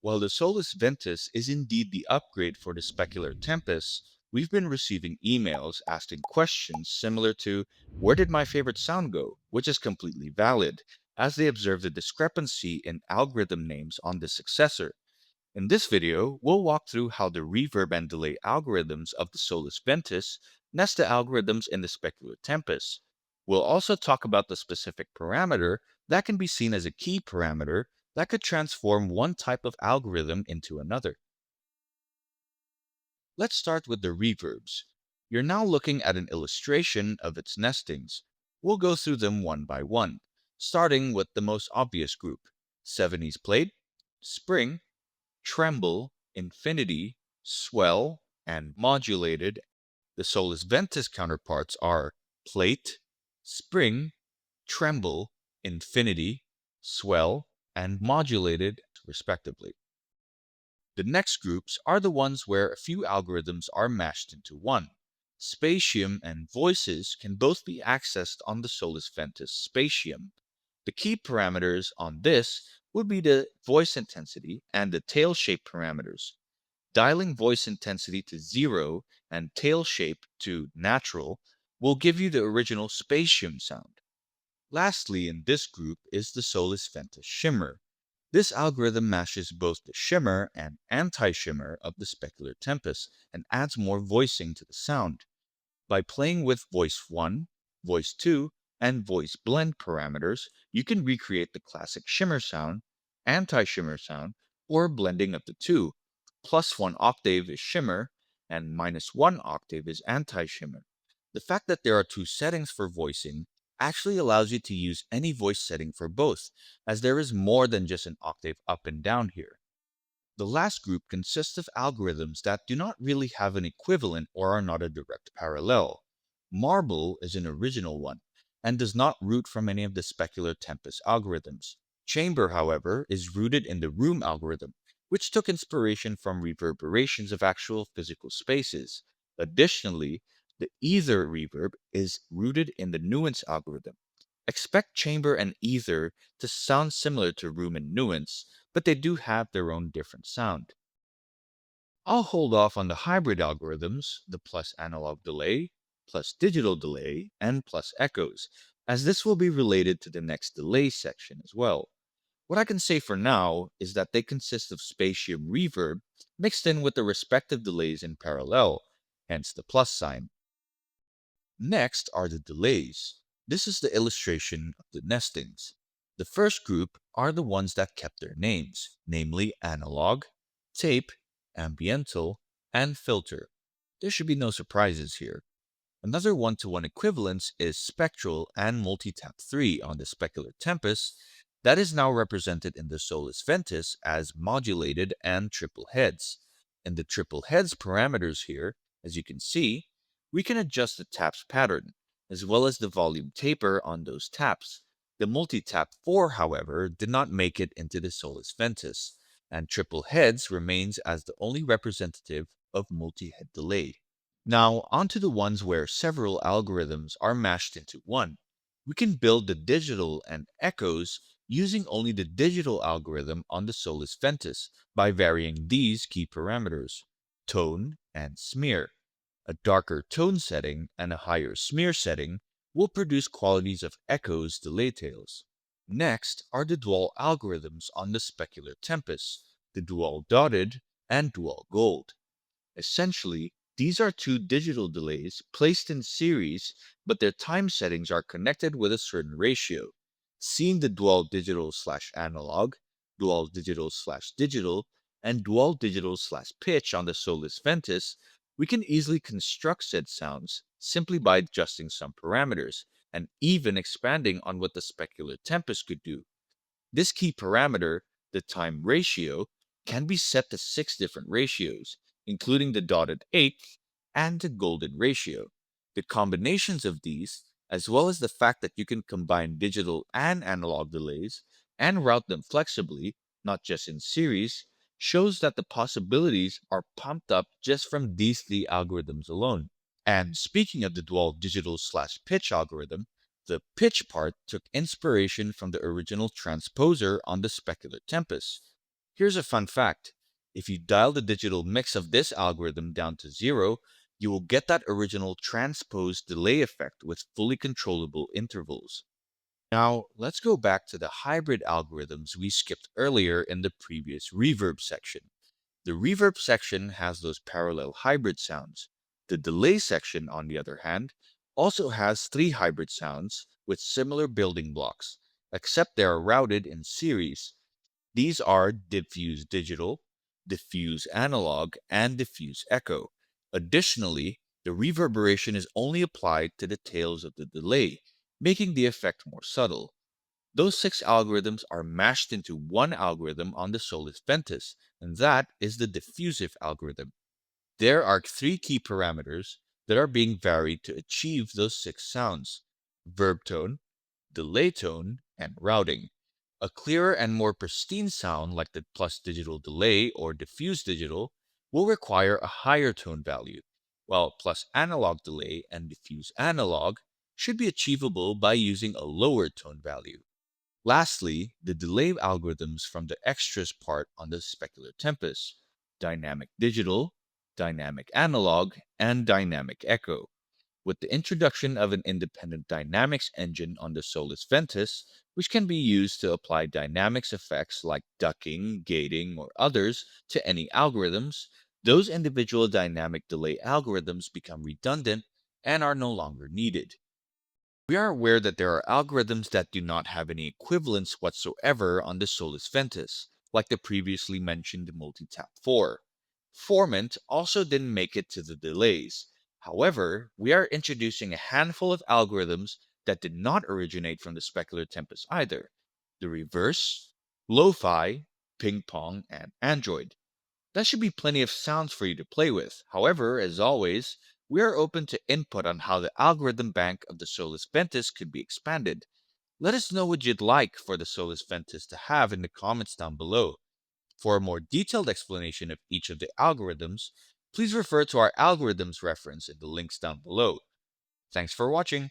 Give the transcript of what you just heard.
While the Solis Ventus is indeed the upgrade for the Specular Tempus, we've been receiving emails asking questions similar to "Where did my favorite sound go?" which is completely valid, as they observe the discrepancy in algorithm names on the successor. In this video, we'll walk through how the reverb and delay algorithms of the Solis Ventus nest the algorithms in the Specular Tempus. We'll also talk about the specific parameter that can be seen as a key parameter that could transform one type of algorithm into another. Let's start with the reverbs. You're now looking at an illustration of its nestings. We'll go through them one by one, starting with the most obvious group: 70s plate, spring, tremble, infinity, swell, and modulated. The Solus Ventus counterparts are plate, spring, tremble, infinity, swell, and modulated, respectively. The next groups are the ones where a few algorithms are mashed into one. Spatium and voices can both be accessed on the Solus Ventus spatium. The key parameters on this would be the voice intensity and the tail shape parameters. Dialing voice intensity to 0 and tail shape to natural will give you the original spatium sound. Lastly, in this group is the Solis Ventus shimmer. This algorithm matches both the shimmer and anti-shimmer of the specular tempest and adds more voicing to the sound. By playing with voice 1, voice 2, and voice blend parameters, you can recreate the classic shimmer sound, anti-shimmer sound, or a blending of the two. Plus 1 octave is shimmer, and minus 1 octave is anti-shimmer. The fact that there are two settings for voicing actually allows you to use any voice setting for both, as there is more than just an octave up and down here. The last group consists of algorithms that do not really have an equivalent or are not a direct parallel. Marble is an original one and does not root from any of the specular tempest algorithms. Chamber, however, is rooted in the room algorithm, which took inspiration from reverberations of actual physical spaces. Additionally, the ether reverb is rooted in the nuance algorithm. Expect chamber and ether to sound similar to room and nuance, but they do have their own different sound. I'll hold off on the hybrid algorithms, the plus analog delay, plus digital delay, and plus echoes, as this will be related to the next delay section as well. What I can say for now is that they consist of spatium reverb mixed in with the respective delays in parallel, hence the plus sign. Next are the delays. This is the illustration of the nestings. The first group are the ones that kept their names, namely analog, tape, ambiental, and filter. There should be no surprises here. Another one-to-one equivalence is spectral and multitap 3 on the Specular Tempus that is now represented in the Solis Ventus as modulated and triple heads. In the triple heads parameters here, as you can see, we can adjust the taps pattern, as well as the volume taper on those taps. The multitap 4, however, did not make it into the Solis Ventus, and triple heads remains as the only representative of multi-head delay. Now, onto the ones where several algorithms are mashed into one. We can build the digital and echoes using only the digital algorithm on the Solis Ventus by varying these key parameters: tone and smear. A darker tone setting and a higher smear setting will produce qualities of echoes delay tails. Next are the dual algorithms on the Specular Tempus, the dual dotted and dual gold. Essentially, these are two digital delays placed in series, but their time settings are connected with a certain ratio. Seeing the dual digital slash analog, dual digital slash digital, and dual digital slash pitch on the Solis Ventus, we can easily construct said sounds simply by adjusting some parameters, and even expanding on what the specular tempest could do. This key parameter, the time ratio, can be set to 6 different ratios, including the dotted eighth and the golden ratio. The combinations of these, as well as the fact that you can combine digital and analog delays and route them flexibly, not just in series, shows that the possibilities are pumped up just from these three algorithms alone. And speaking of the dual digital slash pitch algorithm, the pitch part took inspiration from the original transposer on the Specular Tempest. Here's a fun fact. If you dial the digital mix of this algorithm down to 0, you will get that original transposed delay effect with fully controllable intervals. Now, let's go back to the hybrid algorithms we skipped earlier in the previous reverb section. The reverb section has those parallel hybrid sounds. The delay section, on the other hand, also has three hybrid sounds with similar building blocks, except they are routed in series. These are diffuse digital, diffuse analog, and diffuse echo. Additionally, the reverberation is only applied to the tails of the delay, making the effect more subtle. Those six algorithms are mashed into one algorithm on the Solis Ventus, and that is the diffusive algorithm. There are three key parameters that are being varied to achieve those six sounds: verb tone, delay tone, and routing. A clearer and more pristine sound like the plus digital delay or diffuse digital will require a higher tone value, while plus analog delay and diffuse analog should be achievable by using a lower tone value. Lastly, the delay algorithms from the extras part on the Specular Tempus: dynamic digital, dynamic analog, and dynamic echo. With the introduction of an independent dynamics engine on the Solis Ventus, which can be used to apply dynamics effects like ducking, gating, or others to any algorithms, those individual dynamic delay algorithms become redundant and are no longer needed. We are aware that there are algorithms that do not have any equivalence whatsoever on the Solis Ventus, like the previously mentioned multitap 4. Formant also didn't make it to the delays. However, we are introducing a handful of algorithms that did not originate from the Specular Tempest either: the reverse, lo-fi, ping pong, and android. That should be plenty of sounds for you to play with. However, as always, we are open to input on how the algorithm bank of the Solis Ventus could be expanded. Let us know what you'd like for the Solis Ventus to have in the comments down below. For a more detailed explanation of each of the algorithms, please refer to our algorithms reference in the links down below. Thanks for watching.